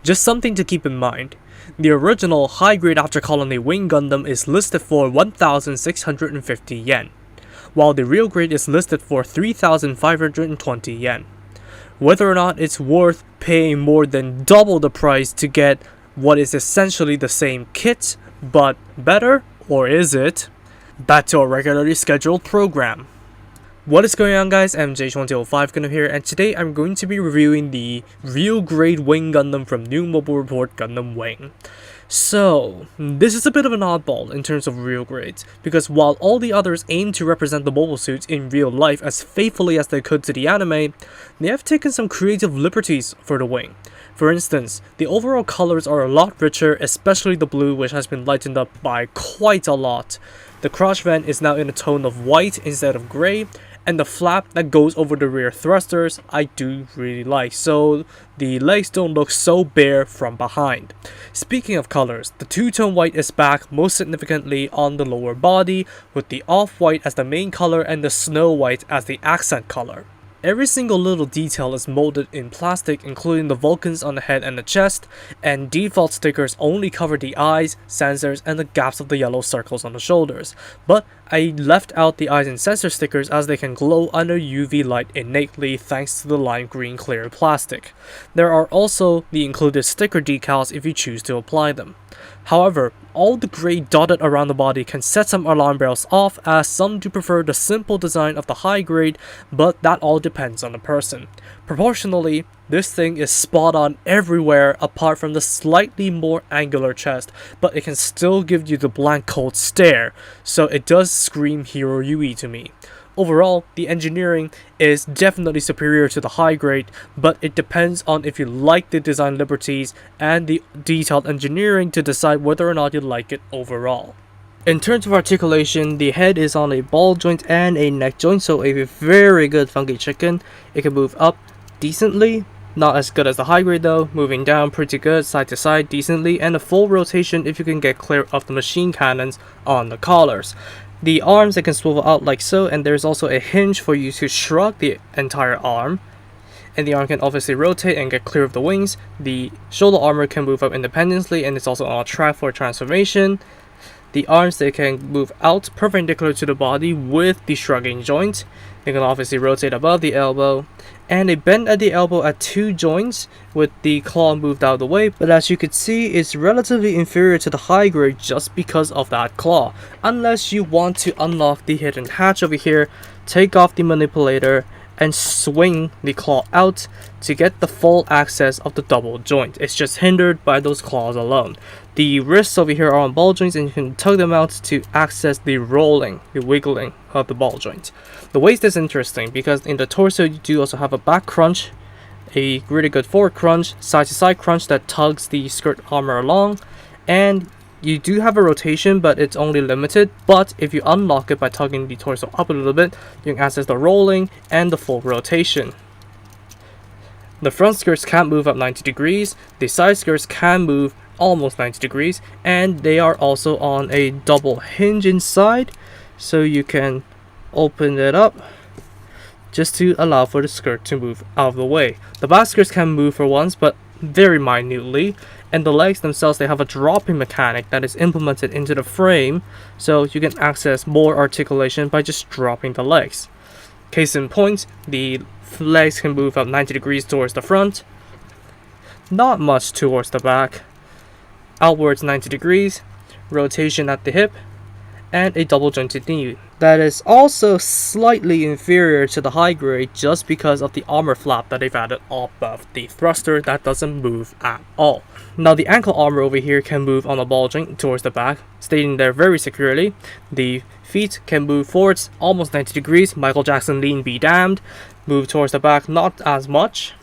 Just something to keep in mind. The original high-grade After Colony Wing Gundam is listed for 1,650 yen, while the real grade is listed for 3,520 yen. Whether or not it's worth paying more than double the price to get what is essentially the same kit, but better, or is it? Back to our regularly scheduled program. What is going on, guys? MJ2005 Gundam here, and today I'm going to be reviewing the real grade Wing Gundam from New Mobile Report Gundam Wing. So, this is a bit of an oddball in terms of real grades, because while all the others aim to represent the mobile suits in real life as faithfully as they could to the anime, they have taken some creative liberties for the Wing. For instance, the overall colors are a lot richer, especially the blue, which has been lightened up by quite a lot. The crotch vent is now in a tone of white instead of grey, and the flap that goes over the rear thrusters I do really like, so the legs don't look so bare from behind. Speaking of colors, the two-tone white is back, most significantly on the lower body, with the off-white as the main color and the snow white as the accent color. Every single little detail is molded in plastic, including the Vulcans on the head and the chest, and default stickers only cover the eyes, sensors, and the gaps of the yellow circles on the shoulders. But I left out the eyes and sensor stickers as they can glow under UV light innately thanks to the lime green clear plastic. There are also the included sticker decals if you choose to apply them. However, all the grey dotted around the body can set some alarm bells off, as some do prefer the simple design of the high grade, but that all depends on the person. Proportionally, this thing is spot on everywhere apart from the slightly more angular chest, but it can still give you the blank cold stare, so it does scream Hero UE to me. Overall, the engineering is definitely superior to the high grade, but it depends on if you like the design liberties and the detailed engineering to decide whether or not you like it overall. In terms of articulation, the head is on a ball joint and a neck joint, so a very good funky chicken. It can move up decently, not as good as the high grade though, moving down pretty good, side to side decently, and a full rotation if you can get clear of the machine cannons on the collars. The arms, they can swivel out like so, and there's also a hinge for you to shrug the entire arm. And the arm can obviously rotate and get clear of the wings. The shoulder armor can move up independently, and it's also on a track for transformation. The arms, they can move out perpendicular to the body with the shrugging joint. They can obviously rotate above the elbow, and they bend at the elbow at two joints with the claw moved out of the way, but as you can see, it's relatively inferior to the high grade just because of that claw. Unless you want to unlock the hidden hatch over here, take off the manipulator, and swing the claw out to get the full access of the double joint. It's just hindered by those claws alone. The wrists over here are on ball joints, and you can tug them out to access the rolling, the wiggling of the ball joint. The waist is interesting because in the torso you do also have a back crunch, a really good forward crunch, side to side crunch that tugs the skirt armor along, and you do have a rotation, but it's only limited. But if you unlock it by tugging the torso up a little bit, you can access the rolling and the full rotation. The front skirts can't move up 90 degrees, the side skirts can move almost 90 degrees, and they are also on a double hinge inside, so you can open it up just to allow for the skirt to move out of the way. The back skirts can move for once, but very minutely, and the legs themselves, they have a dropping mechanic that is implemented into the frame, so you can access more articulation by just dropping the legs. Case in point, the legs can move up 90 degrees towards the front, not much towards the back, outwards 90 degrees, rotation at the hip, and a double jointed knee. That is also slightly inferior to the high grade just because of the armor flap that they've added above the thruster that doesn't move at all. Now the ankle armor over here can move on a ball joint towards the back, staying there very securely. The feet can move forwards almost 90 degrees, Michael Jackson lean be damned. Move towards the back not as much.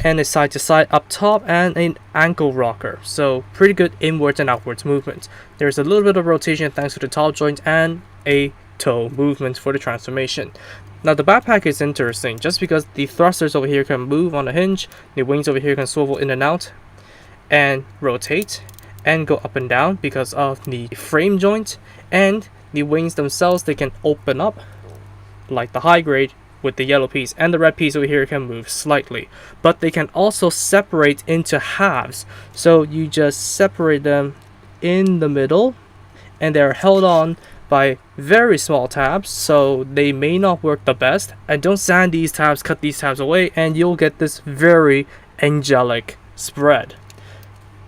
And a side to side up top and an ankle rocker, so pretty good inwards and outwards movement. There's a little bit of rotation thanks to the top joint and a toe movement for the transformation. Now the backpack is interesting just because the thrusters over here can move on a hinge, the wings over here can swivel in and out and rotate and go up and down because of the frame joint, and the wings themselves, they can open up like the high grade with the yellow piece, and the red piece over here can move slightly. But they can also separate into halves, so you just separate them in the middle, and they're held on by very small tabs, so they may not work the best. And don't sand these tabs, cut these tabs away, and you'll get this very angelic spread.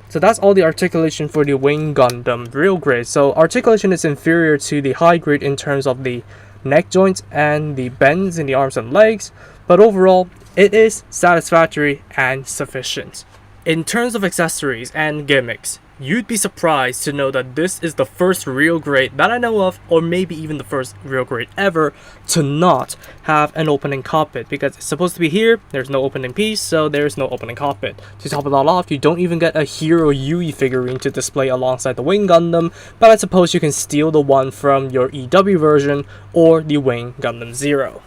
So that's all the articulation for the Wing Gundam real grade. So articulation is inferior to the high grade in terms of the neck joints and the bends in the arms and legs, but overall it is satisfactory and sufficient. In terms of accessories and gimmicks, you'd be surprised to know that this is the first real grade that I know of, or maybe even the first real grade ever, to not have an opening cockpit, because it's supposed to be here, there's no opening piece, so there's no opening cockpit. To top it all off, you don't even get a Hero Yui figurine to display alongside the Wing Gundam, but I suppose you can steal the one from your EW version or the Wing Gundam Zero.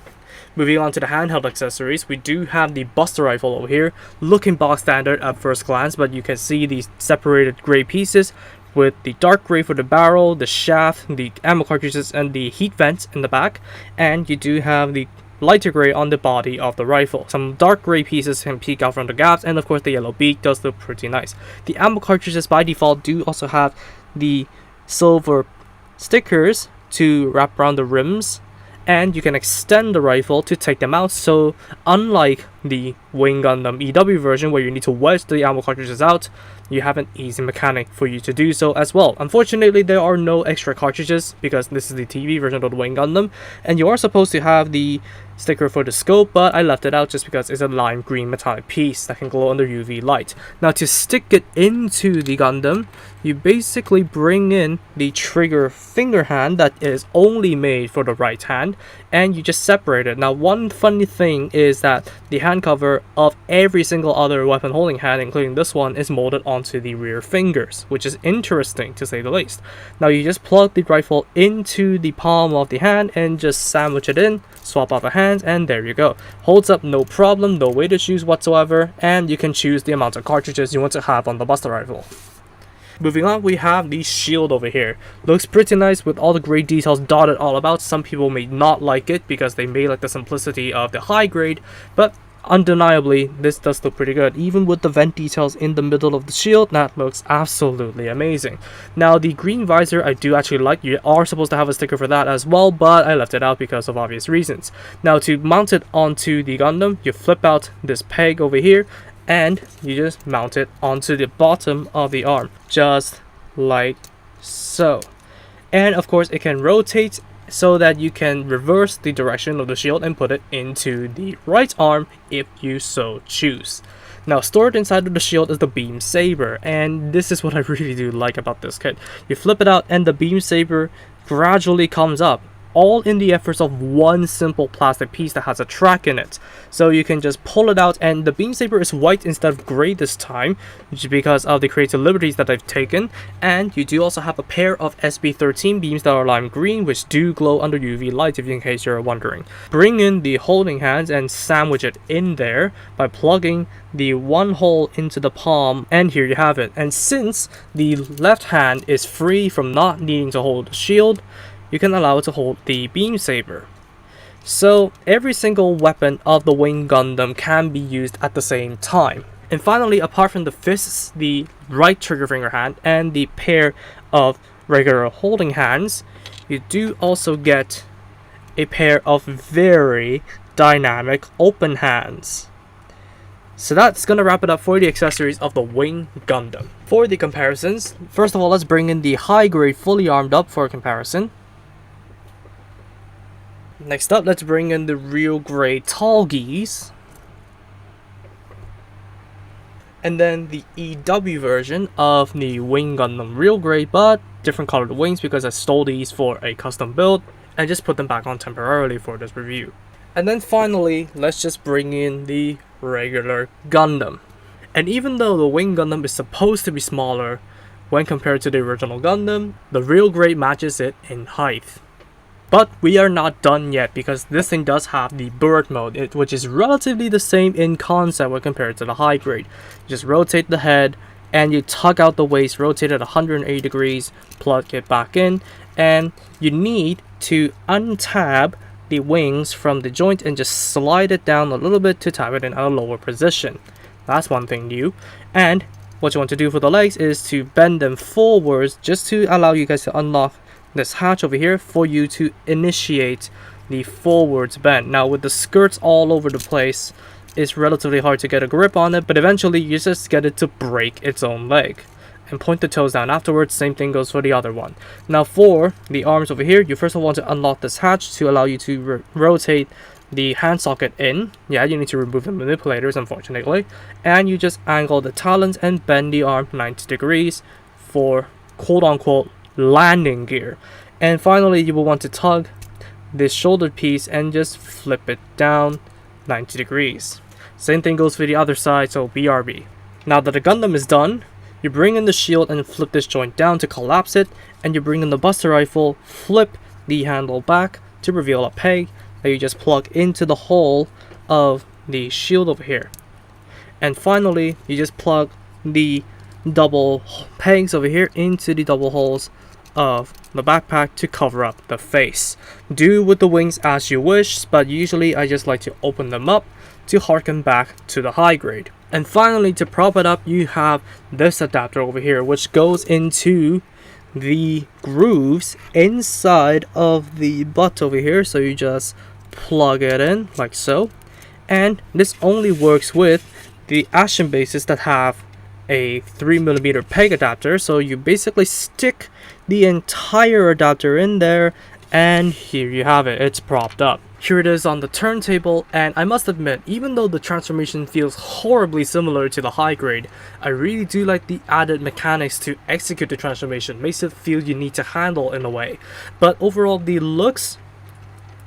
Moving on to the handheld accessories, we do have the Buster Rifle over here, looking box standard at first glance, but you can see these separated gray pieces with the dark gray for the barrel, the shaft, the ammo cartridges, and the heat vents in the back, and you do have the lighter gray on the body of the rifle. Some dark gray pieces can peek out from the gaps, and of course the yellow beak does look pretty nice. The ammo cartridges by default do also have the silver stickers to wrap around the rims, and you can extend the rifle to take them out, so unlike the Wing Gundam EW version where you need to wedge the ammo cartridges out, you have an easy mechanic for you to do so as well. Unfortunately, there are no extra cartridges because this is the TV version of the Wing Gundam, and you are supposed to have the sticker for the scope, but I left it out just because it's a lime green metallic piece that can glow under UV light. Now to stick it into the Gundam, you basically bring in the trigger finger hand that is only made for the right hand, and you just separate it. Now one funny thing is that the hand cover of every single other weapon holding hand, including this one, is molded onto the rear fingers, which is interesting to say the least. Now you just plug the rifle into the palm of the hand and just sandwich it in, swap out the hands, and there you go. Holds up no problem, no weight issues whatsoever, and you can choose the amount of cartridges you want to have on the Buster Rifle. Moving on, we have the shield over here. Looks pretty nice with all the gray details dotted all about. Some people may not like it because they may like the simplicity of the high grade, but undeniably this does look pretty good. Even with the vent details in the middle of the shield, that looks absolutely amazing. Now the green visor I do actually like. You are supposed to have a sticker for that as well, but I left it out because of obvious reasons. Now to mount it onto the Gundam, you flip out this peg over here, and you just mount it onto the bottom of the arm, just like so. And of course it can rotate so that you can reverse the direction of the shield and put it into the right arm if you so choose. Now stored inside of the shield is the beam saber, and this is what I really do like about this kit. You flip it out and the beam saber gradually comes up, all in the efforts of one simple plastic piece that has a track in it. So you can just pull it out, and the beam saber is white instead of gray this time, which is because of the creative liberties that I've taken. And you do also have a pair of SB13 beams that are lime green, which do glow under UV light, if in case you're wondering. Bring in the holding hands and sandwich it in there by plugging the one hole into the palm, and here you have it. And since the left hand is free from not needing to hold the shield, you can allow it to hold the beam saber. So every single weapon of the Wing Gundam can be used at the same time. And finally, apart from the fists, the right trigger finger hand, and the pair of regular holding hands, you do also get a pair of very dynamic open hands. So that's gonna wrap it up for the accessories of the Wing Gundam. For the comparisons, first of all, let's bring in the high grade fully armed up for a comparison. Next up, let's bring in the real grade Talgies. And then the EW version of the Wing Gundam real grade, but different colored wings because I stole these for a custom build and just put them back on temporarily for this review. And then finally, let's just bring in the regular Gundam. And even though the Wing Gundam is supposed to be smaller when compared to the original Gundam, the real grade matches it in height. But we are not done yet, because this thing does have the bird mode, which is relatively the same in concept when compared to the high grade. You just rotate the head and you tug out the waist, rotate it 180 degrees, plug it back in, and you need to untab the wings from the joint and just slide it down a little bit to tap it in at a lower position. That's one thing new. And what you want to do for the legs is to bend them forwards just to allow you guys to unlock this hatch over here for you to initiate the forwards bend. Now with the skirts all over the place, it's relatively hard to get a grip on it, but eventually you just get it to break its own leg. And point the toes down afterwards. Same thing goes for the other one. Now for the arms over here, you first of all want to unlock this hatch to allow you to rotate the hand socket in. Yeah, you need to remove the manipulators, unfortunately. And you just angle the talons and bend the arm 90 degrees for quote-unquote landing gear. And finally, you will want to tug this shoulder piece and just flip it down 90 degrees. Same thing goes for the other side, so BRB. Now that the Gundam is done, you bring in the shield and flip this joint down to collapse it, and you bring in the Buster Rifle, flip the handle back to reveal a peg that you just plug into the hole of the shield over here. And finally, you just plug the double pegs over here into the double holes of the backpack to cover up the face. Do with the wings as you wish, but usually I just like to open them up to harken back to the high grade. And finally, to prop it up, you have this adapter over here, which goes into the grooves inside of the butt over here. So you just plug it in like so. And this only works with the action bases that have a 3mm peg adapter. So you basically stick the entire adapter in there, and here you have it. It's propped up. Here it is on the turntable, and I must admit, even though the transformation feels horribly similar to the high grade, I really do like the added mechanics to execute the transformation. Makes it feel unique to handle in a way. But overall, the looks,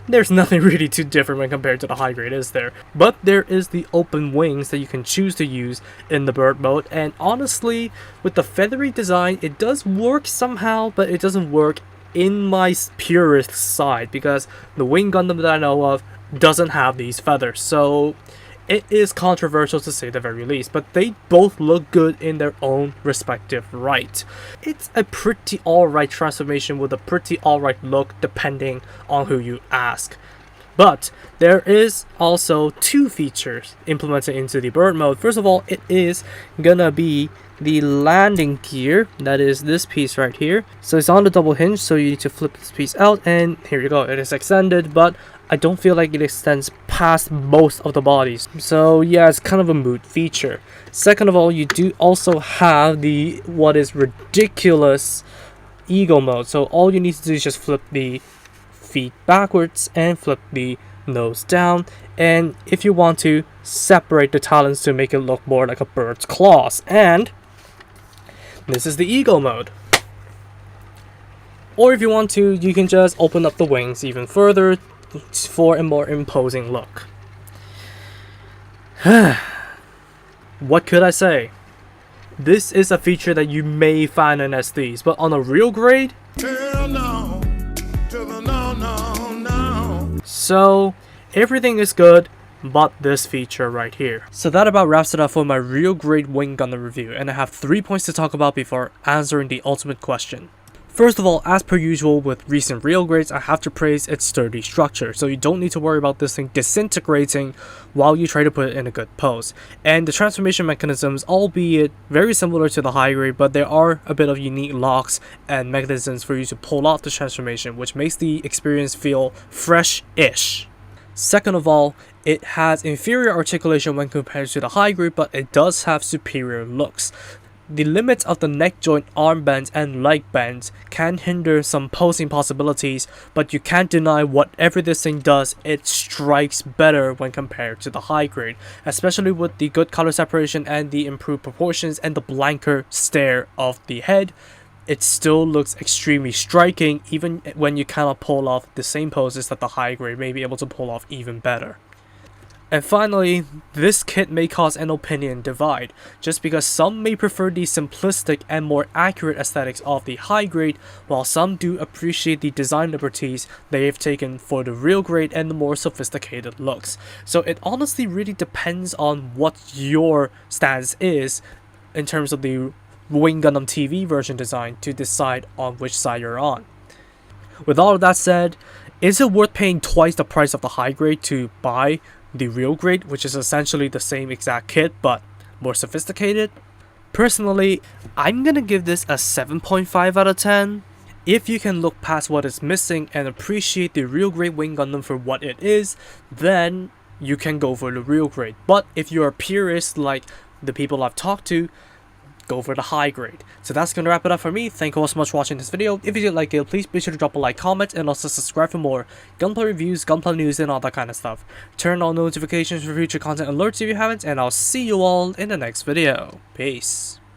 there's nothing really too different when compared to the high grade, is there? But there is the open wings that you can choose to use in the bird mode, and honestly, with the feathery design, it does work somehow, but it doesn't work in my purest side, because the Wing Gundam that I know of doesn't have these feathers, so it is controversial to say the very least, but they both look good in their own respective right. It's a pretty alright transformation with a pretty alright look depending on who you ask. But there is also two features implemented into the bird mode. First of all, it is gonna be the landing gear, that is this piece right here. So it's on the double hinge, so you need to flip this piece out, and here you go, it is extended, but I don't feel like it extends past most of the bodies. So yeah, it's kind of a moot feature. Second of all, you do also have the what is ridiculous ego mode. So all you need to do is just flip the feet backwards and flip the nose down, and if you want to, separate the talons to make it look more like a bird's claws. And this is the ego mode. Or if you want to, you can just open up the wings even further for a more imposing look. What could I say? This is a feature that you may find in SDs, but on a real grade, so everything is good but this feature right here. So that about wraps it up for my real grade Wing Gundam review, and I have 3 points to talk about before answering the ultimate question. First of all, as per usual with recent real grades, I have to praise its sturdy structure, so you don't need to worry about this thing disintegrating while you try to put it in a good pose. And the transformation mechanisms, albeit very similar to the high grade, but there are a bit of unique locks and mechanisms for you to pull off the transformation, which makes the experience feel fresh-ish. Second of all, it has inferior articulation when compared to the high grade, but it does have superior looks. The limits of the neck joint, arm bends, and leg bends can hinder some posing possibilities, but you can't deny whatever this thing does, it strikes better when compared to the high grade, especially with the good color separation and the improved proportions and the blanker stare of the head. It still looks extremely striking even when you cannot pull off the same poses that the high grade may be able to pull off even better. And finally, this kit may cause an opinion divide, just because some may prefer the simplistic and more accurate aesthetics of the high grade, while some do appreciate the design liberties they have taken for the real grade and the more sophisticated looks. So it honestly really depends on what your stance is in terms of the Wing Gundam TV version design to decide on which side you're on. With all of that said, Is it worth paying twice the price of the high grade to buy the real grade, which is essentially the same exact kit but more sophisticated? Personally, I'm gonna give this a 7.5 out of 10. If you can look past what is missing and appreciate the real grade Wing Gundam for what it is, then you can go for the real grade. But if you're a purist like the people I've talked to, go for the high grade. So that's gonna wrap it up for me. Thank you all so much for watching this video. If you did like it, please be sure to drop a like, comment, and also subscribe for more gunplay reviews, gunplay news, and all that kind of stuff. Turn on notifications for future content alerts if you haven't, and I'll see you all in the next video. Peace.